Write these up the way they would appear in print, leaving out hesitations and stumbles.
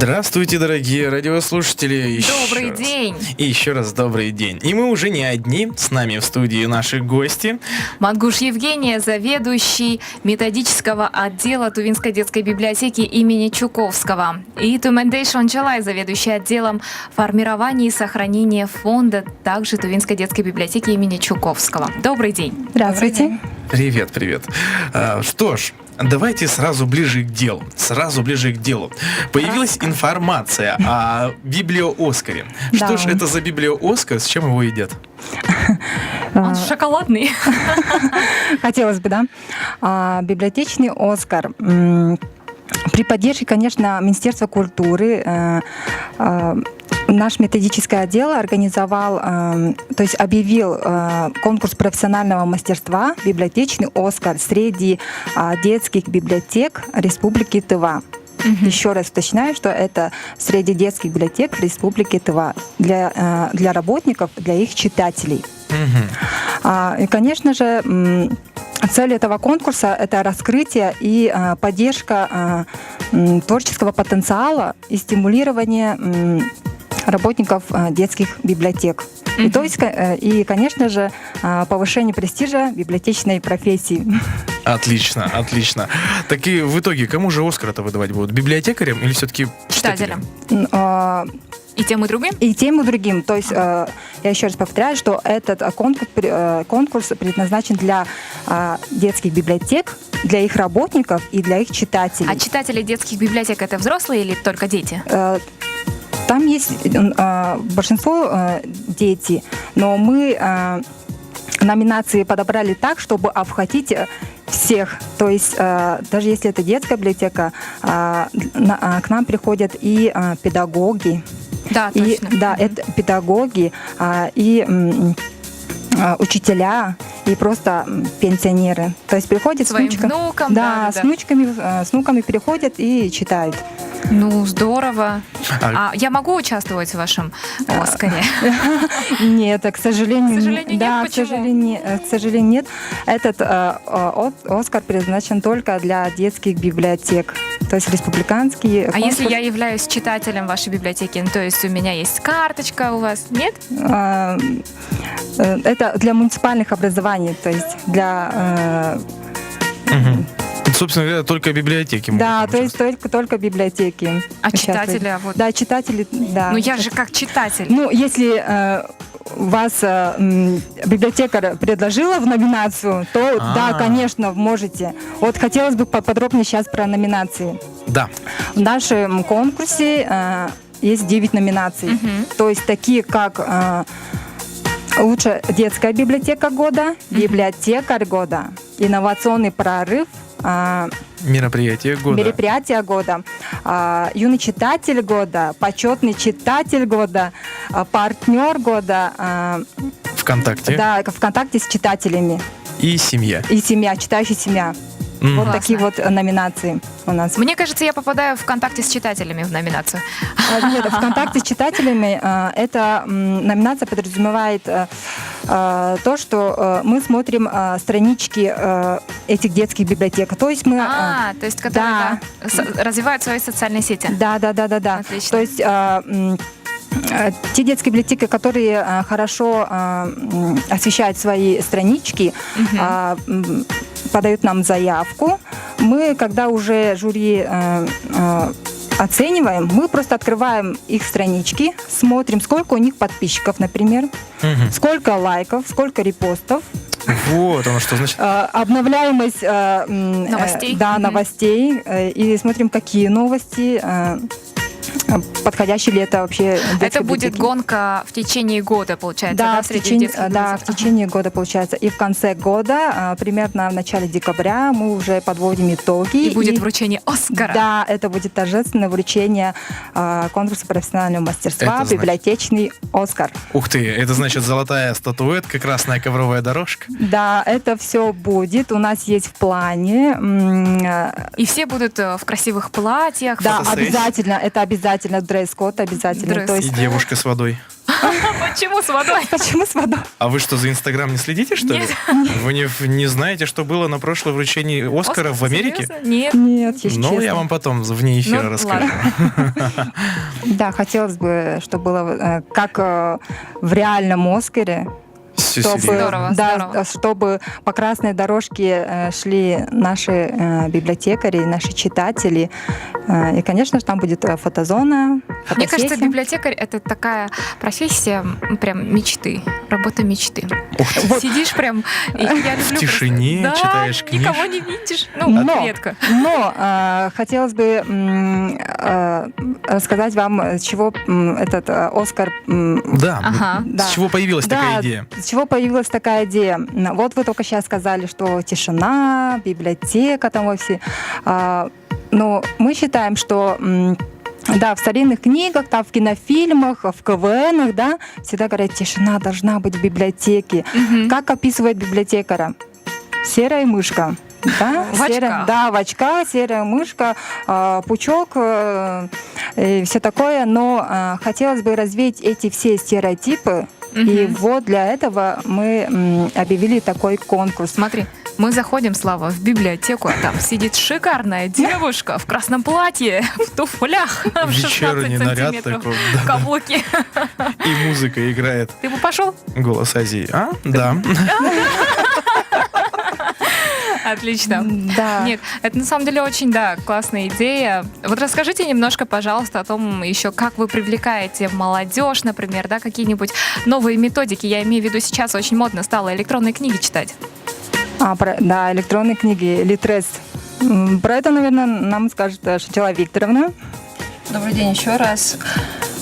Здравствуйте, дорогие радиослушатели. Добрый день. И еще раз добрый день. И мы уже не одни. С нами в студии наши гости. Мангуш Евгения, заведующий методического отдела Тувинской детской библиотеки имени Чуковского. И Тумендей Шончалай, заведующий отделом формирования и сохранения фонда также Тувинской детской библиотеки имени Чуковского. Добрый день. Здравствуйте. Привет, привет. Что ж, давайте сразу ближе к делу. Появилась информация о библиооскаре. Да. Что ж это за библиооскар, с чем его едят? Он шоколадный. Хотелось бы, да? Библиотечный Оскар. При поддержке, конечно, Министерства культуры наш методический отдел организовал, то есть объявил конкурс профессионального мастерства «Библиотечный Оскар» среди детских библиотек Республики Тыва. Еще раз уточняю, что это среди детских библиотек Республики Тыва для работников, для их читателей. И, конечно же, цель этого конкурса — это раскрытие и поддержка творческого потенциала и стимулирование работников детских библиотек. И, то есть, и, конечно же, повышение престижа библиотечной профессии. Отлично, отлично. Так и в итоге, кому же Оскар это выдавать будут? Библиотекарям или все-таки читателям? И тем, и другим? И тем, и другим. То есть, я еще раз повторяю, что этот конкурс предназначен для детских библиотек, для их работников и для их читателей. А читатели детских библиотек — это взрослые или только дети? Там есть большинство дети, но мы номинации подобрали так, чтобы обхватить всех. То есть даже если это детская библиотека, к нам приходят и педагоги. Да, точно. Это педагоги и учителя, и просто пенсионеры. То есть приходят своим с внуками. внукам. Да, с внуками приходят и читают. Ну, здорово. А я могу участвовать в вашем Оскаре? Нет, к сожалению, К сожалению, нет? да, Почему? к сожалению, нет. Этот Оскар предназначен только для детских библиотек, то есть республиканские. А если я являюсь читателем вашей библиотеки, то есть у меня есть карточка у вас, нет? Это для муниципальных образований, то есть для... Собственно говоря, только библиотеки могут. Да, то есть только библиотеки. А читатели? Вот. Да, читатели, да. Ну я же как читатель. Ну, если вас библиотекарь предложила в номинацию, то да, конечно, можете. Вот хотелось бы поподробнее сейчас про номинации. Да. В нашем конкурсе есть 9 номинаций. То есть такие как лучшая детская библиотека года, библиотекарь года, инновационный прорыв, Мероприятие года, юный читатель года, почетный читатель года, партнер года. ВКонтакте. Да, ВКонтакте с читателями. И семья. И семья, читающая семья. Вот такие вот номинации у нас. Мне кажется, я попадаю в ВКонтакте с читателями в номинацию. Нет, ВКонтакте с читателями эта номинация подразумевает то, что мы смотрим странички этих детских библиотек. То есть мы... то есть которые развивают свои социальные сети. Да. Отлично. То есть те детские библиотеки, которые хорошо освещают свои странички, подают нам заявку. Мы, когда уже жюри оцениваем, мы просто открываем их странички, смотрим, сколько у них подписчиков, например, сколько лайков, сколько репостов. Вот оно что значит. Обновляемость новостей. Новостей. И смотрим, какие новости, подходящий ли это вообще. Это будет гонка в течение года, получается, да, в течение года, получается. И в конце года, примерно в начале декабря, мы уже подводим итоги. И будет вручение Оскара. Да, это будет торжественное вручение конкурса профессионального мастерства «Библиотечный Оскар». Ух ты, это значит золотая статуэтка, красная ковровая дорожка? Да, это все будет. У нас есть в плане. И все будут в красивых платьях. Да, обязательно. Это обязательно. Дресс-код обязательно. Дресс. То есть, И девушка с водой. Почему с водой? Почему с водой? А вы что, за Инстаграм не следите, что ли? Нет. Вы не знаете, что было на прошлое вручении Оскара в Америке? Серьезно? Нет. Нет, если Ну, честно. я вам потом вне эфира Ну, расскажу. Да, хотелось бы, чтобы было как в реальном Оскаре. Все Чтобы, серьезно. Здорово, да, здорово. чтобы по красной дорожке шли наши библиотекари, наши читатели. И, конечно же, там будет фотозона, Мне кажется, фотосессия. библиотекарь — это такая профессия прям мечты, работа мечты. Ух ты. Сидишь прям, и я люблю... тишине просто- читаешь Да, никого книжки. не видишь, ну, Но- редко. Но хотелось бы рассказать вам, с чего этот Оскар... Да, Ага. Да. с чего появилась такая идея? С чего появилась такая идея? Вот вы только сейчас сказали, что тишина, библиотека там вовсе. Но мы считаем, что да, в старинных книгах, там, в кинофильмах, в КВНах, да, всегда говорят, тишина должна быть в библиотеке. Мгм. Как описывает библиотекаря? Серая мышка. Да, В очках. Да, в очках, серая мышка, пучок и все такое. Но хотелось бы развеять эти все стереотипы. И Мгм. вот для этого мы объявили такой конкурс. Смотри, мы заходим, Слава, в библиотеку, а там сидит шикарная девушка в красном платье, в туфлях, в 16 Вечерний наряд сантиметров, такой, да, каблуки. и музыка играет. Ты бы пошел? Голос Азии. А? Да. Отлично. Да. Нет, это на самом деле очень, да, классная идея. Вот расскажите немножко, пожалуйста, о том еще, как вы привлекаете молодежь, например, да, какие-нибудь новые методики. Я имею в виду, сейчас очень модно стало электронные книги читать. Да, электронные книги, Литрес. Про это, наверное, нам скажет Шатила Викторовна. Добрый день еще раз.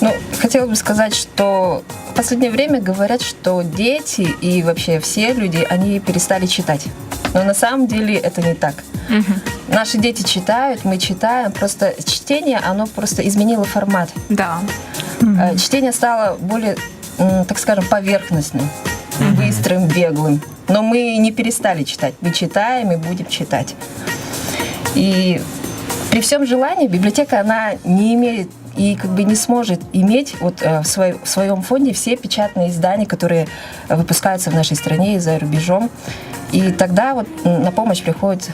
Ну, хотела бы сказать, что в последнее время говорят, что дети и вообще все люди, они перестали читать. Но на самом деле это не так. Наши дети читают, мы читаем. Просто чтение, оно просто изменило формат. Да. Чтение стало более, так скажем, поверхностным, быстрым, беглым. Но мы не перестали читать. Мы читаем и будем читать. И при всем желании библиотека, она не имеет и как бы не сможет иметь вот в своем фонде все печатные издания, которые выпускаются в нашей стране и за рубежом. И тогда вот на помощь приходят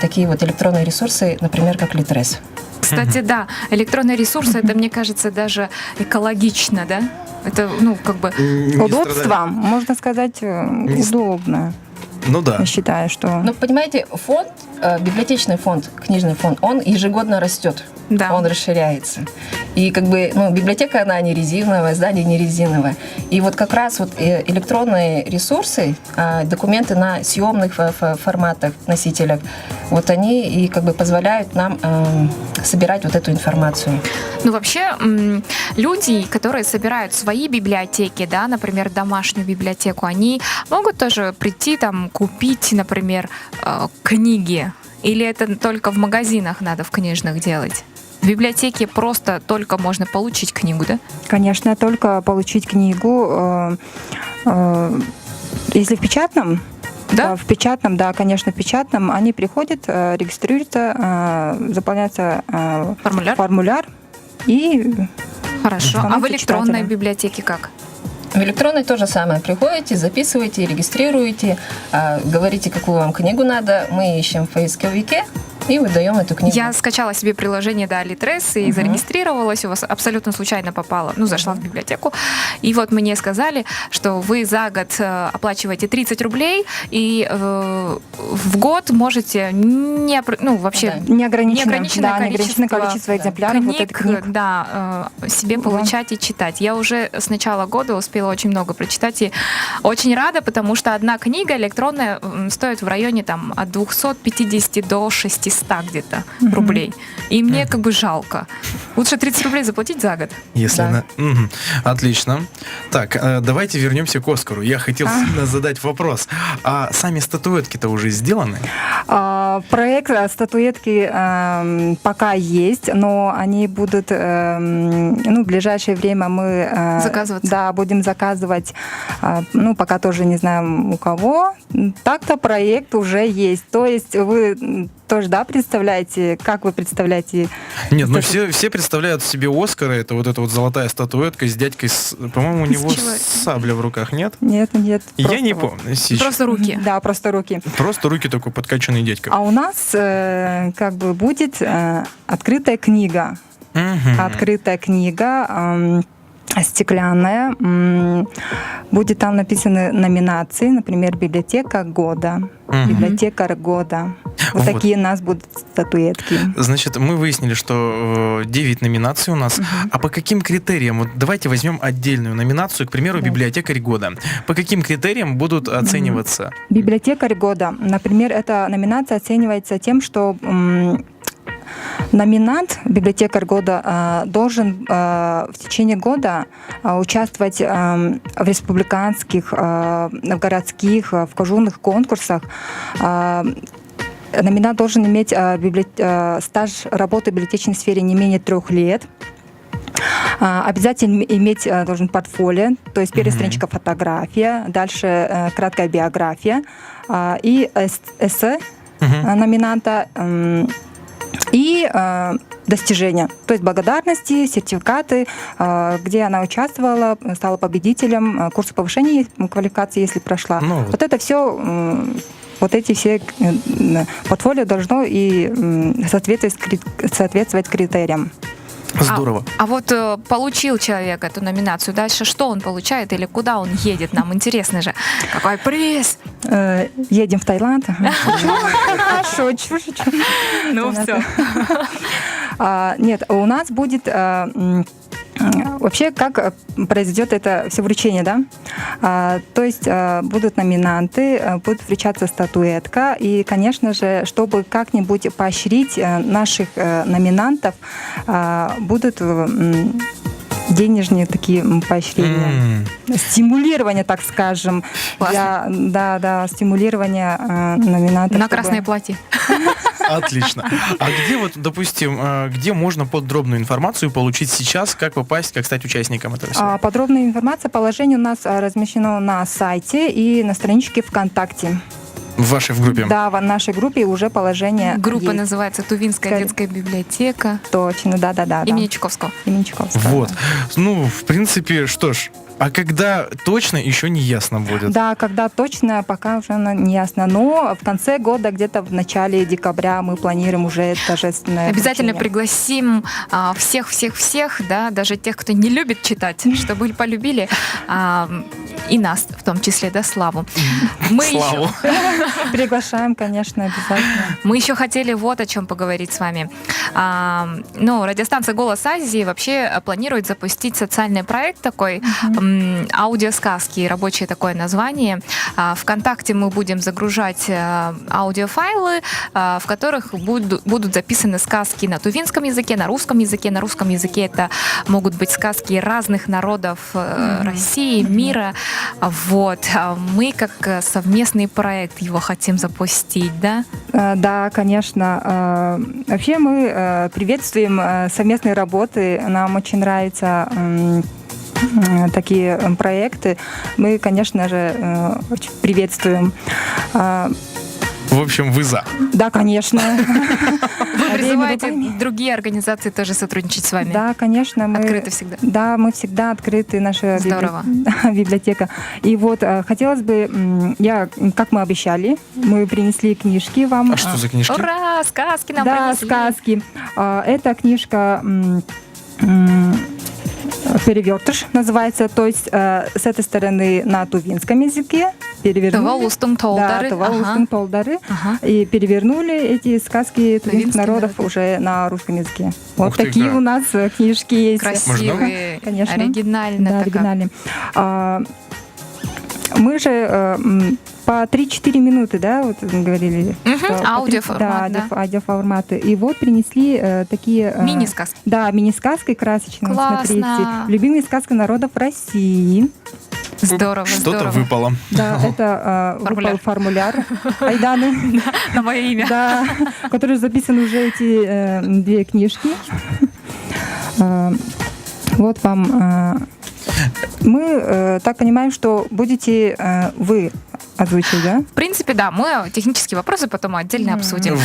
такие вот электронные ресурсы, например, как Литрес. Кстати, да, электронные ресурсы, это, мне кажется, даже экологично, да? Это, ну, как бы... Не Удобство, страдает. можно сказать, удобно. Ну да. Я считаю, что... Но понимаете, фонд, библиотечный фонд, книжный фонд, он ежегодно растет, Да. он расширяется. И как бы, ну, библиотека, она не резиновая, здание не резиновое. И вот как раз вот электронные ресурсы, документы на съемных форматах, носителях, вот они и как бы позволяют нам собирать вот эту информацию. Ну, вообще, люди, которые собирают свои библиотеки, да, например, домашнюю библиотеку, они могут тоже прийти там, купить, например, книги? Или это только в магазинах надо в книжных делать? В библиотеке просто только можно получить книгу, да? Конечно, только получить книгу. Если в печатном, Да? в печатном, да, конечно, в печатном, они приходят, регистрируются, заполняется Формуляр? и Хорошо. А в становятся электронной читателем. библиотеке как? В электронной то же самое. Приходите, записываете, регистрируете, говорите, какую вам книгу надо. Мы ищем в поисковике и выдаем эту книгу. Я скачала себе приложение, да, Литрес и зарегистрировалась, у вас абсолютно случайно попала, ну, зашла в библиотеку, и вот мне сказали, что вы за год оплачиваете 30 рублей, и в год можете вообще неограниченное неограниченное количество экземпляров вот этих книг. да, себе получать и читать. Я уже с начала года успела очень много прочитать и очень рада, потому что одна книга электронная стоит в районе там от 250 до 600 где-то рублей. И мне как бы жалко. Лучше 30 рублей заплатить за год. Если Да. Отлично. Так, давайте вернемся к Оскару. Я хотел сильно задать вопрос. А сами статуэтки-то уже сделаны? Проект статуэтки пока есть, но они будут, в ближайшее время мы Заказываться. Да, будем заказывать, пока тоже не знаем у кого. Так-то проект уже есть. То есть вы тоже, да, представляете? Как вы представляете? Нет, ну стату- все представляют себе Оскара, это вот эта вот золотая статуэтка с дядькой, по-моему, у него человеком. сабля в руках, нет? Нет, нет. Я просто не вот. помню. Сейчас. Просто руки. Да, просто руки. Просто руки такой подкачанный дядька. А у нас как бы будет открытая книга. Мгм. Открытая книга, стеклянная. Будет там написаны номинации, например, библиотека года, Мгм. библиотекарь года. Вот Вот. такие у нас будут статуэтки. Значит, мы выяснили, что 9 номинаций у нас. А по каким критериям? Вот давайте возьмем отдельную номинацию, к примеру, Да. библиотекарь года. По каким критериям будут оцениваться? Библиотекарь года. Например, эта номинация оценивается тем, что номинант, библиотекарь года, должен в течение года участвовать в республиканских, в городских, в кожурных конкурсах. Номинант должен иметь стаж работы в библиотечной сфере не менее 3 лет. Обязательно иметь должен портфолио, то есть первая Мгм. страничка фотография, дальше краткая биография и эссе Мгм. номинанта и достижения, то есть благодарности, сертификаты, где она участвовала, стала победителем курса повышения квалификации, если прошла. Ну вот. Вот это все, вот эти все портфолио должно и соответствовать критериям. Здорово. А вот получил человек эту номинацию, дальше что он получает или куда он едет? Нам интересно же. Какой приз? Едем в Таиланд. Шучу. Ну все. Нет, у нас будет вообще как произойдет это все вручение, да? То есть будут номинанты, будет вручаться статуэтка, и, конечно же, чтобы как-нибудь поощрить наших номинантов, будут денежные такие поощрения. Стимулирование, так скажем. Классно. Да, стимулирование номинантов. На чтобы- красное платье. Отлично. А где вот, допустим, где можно подробную информацию получить сейчас, как попасть, как стать участником этого всего? Подробная информация, положение у нас размещено на сайте и на страничке ВКонтакте. В вашей группе? Да, в нашей группе уже положение Группа есть. называется «Тувинская Ска- детская библиотека» Точно, да. имени Чуковского. Имени Чуковского. Вот. Ну, в принципе, что ж, а когда точно еще не ясно будет? Да, когда точно, пока уже не ясно. Но в конце года, где-то в начале декабря мы планируем уже торжественное Обязательно вручение. пригласим всех, да, даже тех, кто не любит читать, чтобы полюбили и нас, в том числе, да, Славу. Славу. Приглашаем, конечно, обязательно. Мы еще хотели вот о чем поговорить с вами. Радиостанция «Голос Азии» вообще планирует запустить социальный проект такой, аудиосказки, рабочее такое название. ВКонтакте мы будем загружать аудиофайлы, в которых будут записаны сказки на тувинском языке, на русском языке. На русском языке это могут быть сказки разных народов России, мира. Вот. Мы как совместный проект его хотим запустить, да? Да, конечно. Вообще мы приветствуем совместные работы. Нам очень нравятся такие проекты. Мы, конечно же, очень приветствуем. В общем, вы за. Да, конечно. Вы призываете Время другие организации тоже сотрудничать с вами? Да, конечно. Мы Открыты всегда. Да, мы всегда открыты, наша Здорово. библиотека. И вот хотелось бы, как мы обещали, мы принесли книжки вам. А что за книжки? Ура! Сказки нам Да, принесли. сказки. Это книжка «Перевертыш» называется, то есть с этой стороны на тувинском языке перевернули. Тувалустум толдары. Да, Тувалустум толдары. Ага. И перевернули эти сказки тувинских Тувинские народов народы. уже на русском языке. Вот Ух ты, такие да. у нас книжки есть. Красивые, Конечно. оригинально. Да, так как. оригинальные. Мы же по 3-4 минуты, да, вот говорили. Мгм, что по аудиоформат, да, да. аудиоформаты. И вот принесли такие... Мини-сказки. Да, мини-сказки красочные. Вот Классно. смотрите. Любимые сказки народов России. Здорово, Что-то здорово. выпало. Да, это Формуляр. выпал формуляр Айданы, На мое имя. да, в который записаны уже эти 2 книжки. Вот вам. Мы так понимаем, что будете вы озвучить, да? В принципе, да, мы технические вопросы потом отдельно обсудим.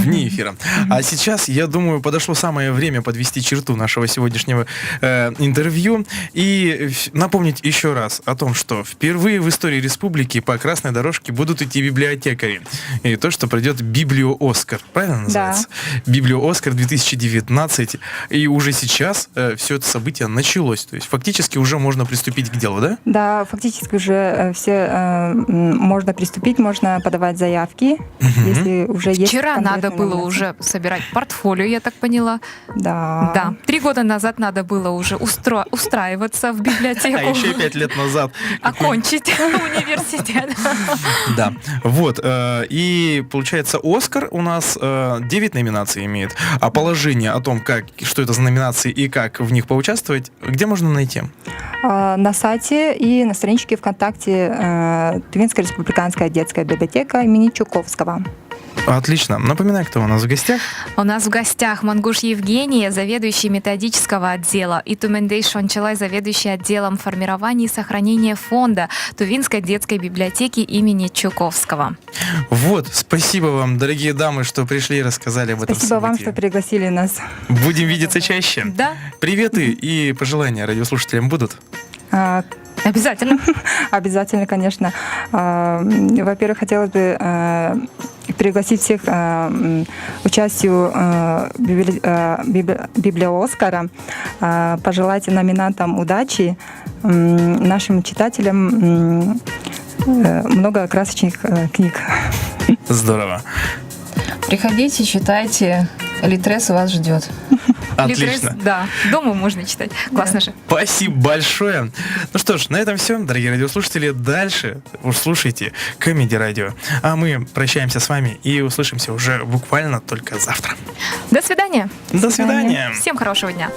вне эфира. А сейчас, я думаю, подошло самое время подвести черту нашего сегодняшнего интервью и напомнить еще раз о том, что впервые в истории республики по красной дорожке будут идти библиотекари. И то, что пройдет Библио-Оскар. Правильно называется? Да. Библио-Оскар 2019. И уже сейчас все это событие началось. То есть фактически уже можно приступить к делу, да? Да, фактически уже все можно приступить, можно подавать заявки, если уже есть. Вчера надо было номинации. уже собирать портфолио, я так поняла. Да. Да. 3 года назад надо было уже устраиваться в библиотеку. А еще 5 лет назад. Окончить университет. Да. Вот. И получается, Оскар у нас 9 номинаций имеет. А положение о том, что это за номинации и как в них поучаствовать, где можно найти? На сайте и на страничке ВКонтакте Тувинская республиканская детская библиотека имени Чуковского. Отлично. Напоминаю, кто у нас в гостях. У нас в гостях Мангуш Евгения, заведующий методического отдела, и Тумендей Шончалай, заведующий отделом формирования и сохранения фонда Тувинской детской библиотеки имени Чуковского. Вот, спасибо вам, дорогие дамы, что пришли и рассказали об этом Спасибо вам, событии. что пригласили нас. Будем видеться чаще. Да. Приветы и пожелания радиослушателям будут? Обязательно. Обязательно, конечно. Во-первых, хотелось бы пригласить всех к участию Библио-Оскара, пожелать номинантам удачи, нашим читателям много красочных книг. Здорово. Приходите, читайте. Литрес вас ждет. Отлично. Литрес, да, дома можно читать. Классно же. Спасибо большое. Ну что ж, на этом все, дорогие радиослушатели. Дальше уж слушайте Comedy Radio. А мы прощаемся с вами и услышимся уже буквально только завтра. До свидания. До свидания. Всем хорошего дня.